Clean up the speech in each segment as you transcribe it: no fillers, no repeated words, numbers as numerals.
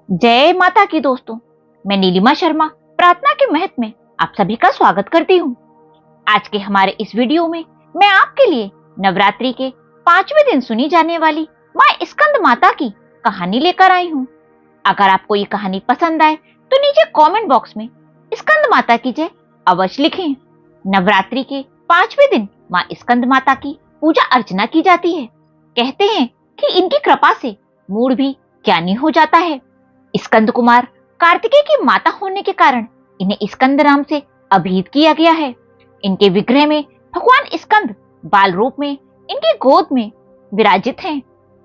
जय माता की दोस्तों, मैं नीलिमा शर्मा प्रार्थना के महत्व में आप सभी का स्वागत करती हूँ। आज के हमारे इस वीडियो में मैं आपके लिए नवरात्रि के 5वें दिन सुनी जाने वाली माँ स्कंद माता की कहानी लेकर आई हूँ। अगर आपको ये कहानी पसंद आए तो नीचे कमेंट बॉक्स में स्कंद माता की जय अवश्य लिखें। नवरात्रि के 5वें दिन माँ स्कंद माता की पूजा अर्चना की जाती है। कहते हैं कि इनकी कृपा से मूड भी ज्ञानी हो जाता है। स्कंद कुमार कार्तिकेय की माता होने के कारण इन्हें स्कंद नाम से अभिहित किया गया है। इनके विग्रह में भगवान स्कंद बाल रूप में इनकी गोद में विराजित हैं।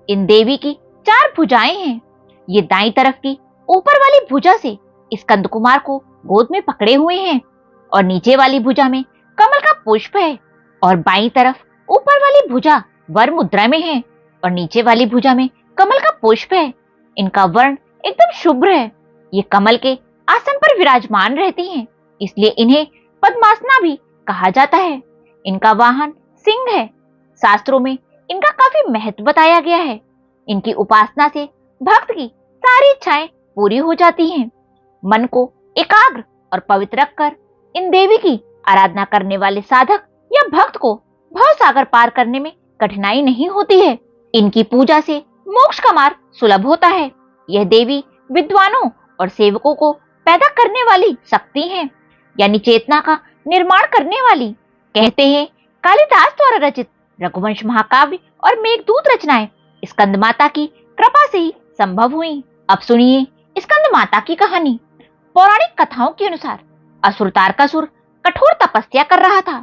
इन देवी की 4 भुजाएं हैं। ये दाईं तरफ की ऊपर वाली भुजा से स्कंद कुमार को गोद में पकड़े हुए हैं और नीचे वाली भुजा में कमल का पुष्प है और बाईं तरफ ऊपर वाली भुजा वर मुद्रा में है और नीचे वाली भुजा में कमल का पुष्प है। इनका वर्ण एकदम शुभ्र है। ये कमल के आसन पर विराजमान रहती हैं, इसलिए इन्हें पद्मासना भी कहा जाता है। इनका वाहन सिंह है। शास्त्रों में इनका काफी महत्व बताया गया है। इनकी उपासना से भक्त की सारी इच्छाएं पूरी हो जाती हैं। मन को एकाग्र और पवित्र रखकर इन देवी की आराधना करने वाले साधक या भक्त को भव सागर पार करने में कठिनाई नहीं होती है। इनकी पूजा से मोक्ष का मार्ग सुलभ होता है। यह देवी विद्वानों और सेवकों को पैदा करने वाली शक्ति है, यानी चेतना का निर्माण करने वाली। कहते हैं कालिदास द्वारा रचित रघुवंश महाकाव्य और मेघदूत रचनाएं स्कंद माता की कृपा से ही संभव हुई। अब सुनिए स्कंद माता की कहानी। पौराणिक कथाओं के अनुसार असुर तारकासुर कठोर तपस्या कर रहा था।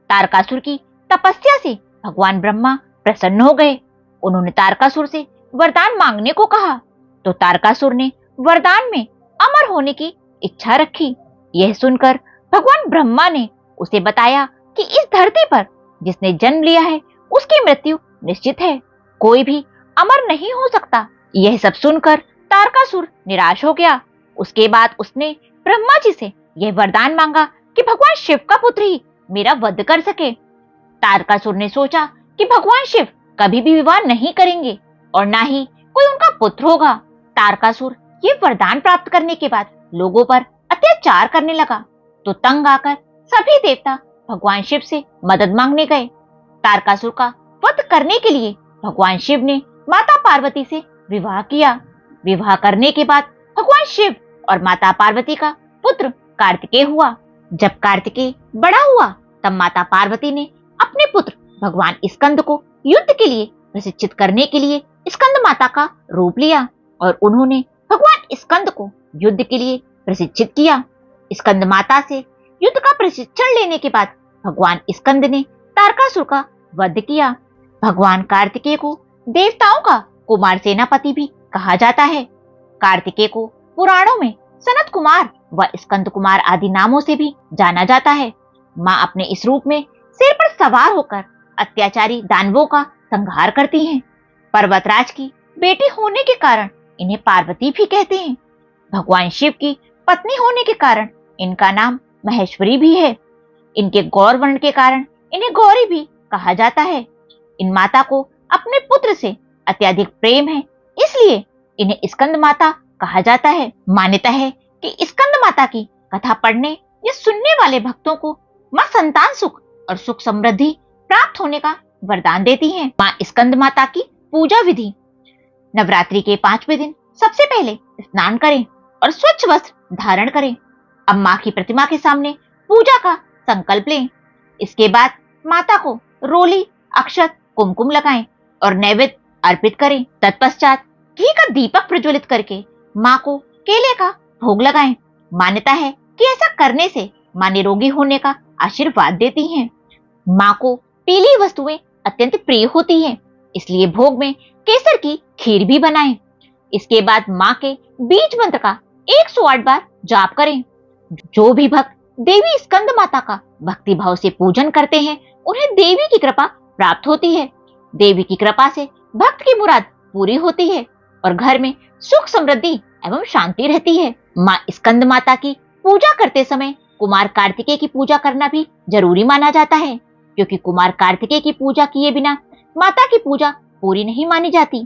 तारकासुर की तपस्या से भगवान ब्रह्मा प्रसन्न हो गए। उन्होंने तारकासुर से वरदान मांगने को कहा तो तारकासुर ने वरदान में अमर होने की इच्छा रखी। यह सुनकर भगवान ब्रह्मा ने उसे बताया कि इस धरती पर जिसने जन्म लिया है उसकी मृत्यु निश्चित है, कोई भी अमर नहीं हो सकता। यह सब सुनकर तारकासुर निराश हो गया। उसके बाद उसने ब्रह्मा जी से यह वरदान मांगा कि भगवान शिव का पुत्र ही मेरा वध कर सके। तारकासुर ने सोचा कि भगवान शिव कभी भी विवाह नहीं करेंगे और ना ही कोई उनका पुत्र होगा। तारकासुर ये वरदान प्राप्त करने के बाद लोगों पर अत्याचार करने लगा तो तंग आकर सभी देवता भगवान शिव से मदद मांगने गए। तारकासुर का वध करने के लिए भगवान शिव ने माता पार्वती से विवाह किया। विवाह करने के बाद भगवान शिव और माता पार्वती का पुत्र कार्तिकेय हुआ। जब कार्तिकेय बड़ा हुआ तब माता पार्वती ने अपने पुत्र भगवान स्कंद को युद्ध के लिए प्रशिक्षित करने के लिए स्कंद माता का रूप लिया और उन्होंने भगवान स्कंद को युद्ध के लिए प्रशिक्षित किया। स्कंद माता से युद्ध का प्रशिक्षण लेने के बाद भगवान स्कंद ने तारकासुर का वध किया। भगवान कार्तिकेय को देवताओं का कुमार सेनापति भी कहा जाता है। कार्तिकेय को पुराणों में सनत कुमार व स्कंद कुमार आदि नामों से भी जाना जाता है। माँ अपने इस रूप में सिर पर सवार होकर अत्याचारी दानवों का संहार करती हैं। पर्वतराज की बेटी होने के कारण इन्हें पार्वती भी कहते हैं। भगवान शिव की पत्नी होने के कारण इनका नाम महेश्वरी भी है। इनके गौर वर्ण के कारण इन्हें गौरी भी कहा जाता है। इन माता को अपने पुत्र से अत्यधिक प्रेम है, इसलिए इन्हें स्कंद माता कहा जाता है। मान्यता है कि स्कंद माता की कथा पढ़ने या सुनने वाले भक्तों को माँ संतान सुख और सुख समृद्धि प्राप्त होने का वरदान देती हैं। माँ स्कंद माता की पूजा विधि। नवरात्रि के 5वें दिन सबसे पहले स्नान करें और स्वच्छ वस्त्र धारण करें। अब माँ की प्रतिमा के सामने पूजा का संकल्प लें। इसके बाद माता को रोली, अक्षत, कुमकुम लगाएं और नैवेद्य अर्पित करें। तत्पश्चात घी का दीपक प्रज्वलित करके माँ को केले का भोग लगाएं। मान्यता है कि ऐसा करने से माँ निरोगी होने का आशीर्वाद देती हैं। माँ को पीली वस्तुएं अत्यंत प्रिय होती हैं, इसलिए भोग में केसर की खीर भी बनाएं। इसके बाद माँ के बीज मंत्र का 108 बार जाप करें। जो भी भक्त देवी स्कंद माता का भक्ति भाव से पूजन करते हैं उन्हें देवी की कृपा प्राप्त होती है। देवी की कृपा से भक्त की मुराद पूरी होती है और घर में सुख समृद्धि एवं शांति रहती है। माँ स्कंद माता की पूजा करते समय कुमार कार्तिकेय की पूजा करना भी जरूरी माना जाता है, क्योंकि कुमार कार्तिकेय की पूजा किए बिना माता की पूजा पूरी नहीं मानी जाती।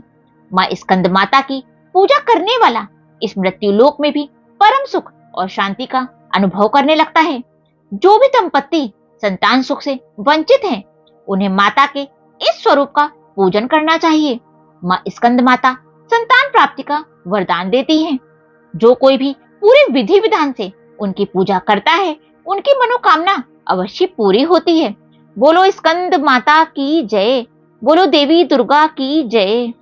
माँ स्कंद माता की पूजा करने वाला इस मृत्यु लोक में भी परम सुख और शांति का अनुभव करने लगता है। जो भी दंपत्ति संतान सुख से वंचित हैं, उन्हें माता के इस स्वरूप का पूजन करना चाहिए। माँ स्कंद माता संतान प्राप्ति का वरदान देती हैं। जो कोई भी पूरे विधि विधान से उनकी पूजा करता है, उनकी मनोकामना अवश्य पूरी होती है। बोलो स्कंद माता की जय, बोलो देवी दुर्गा की जय।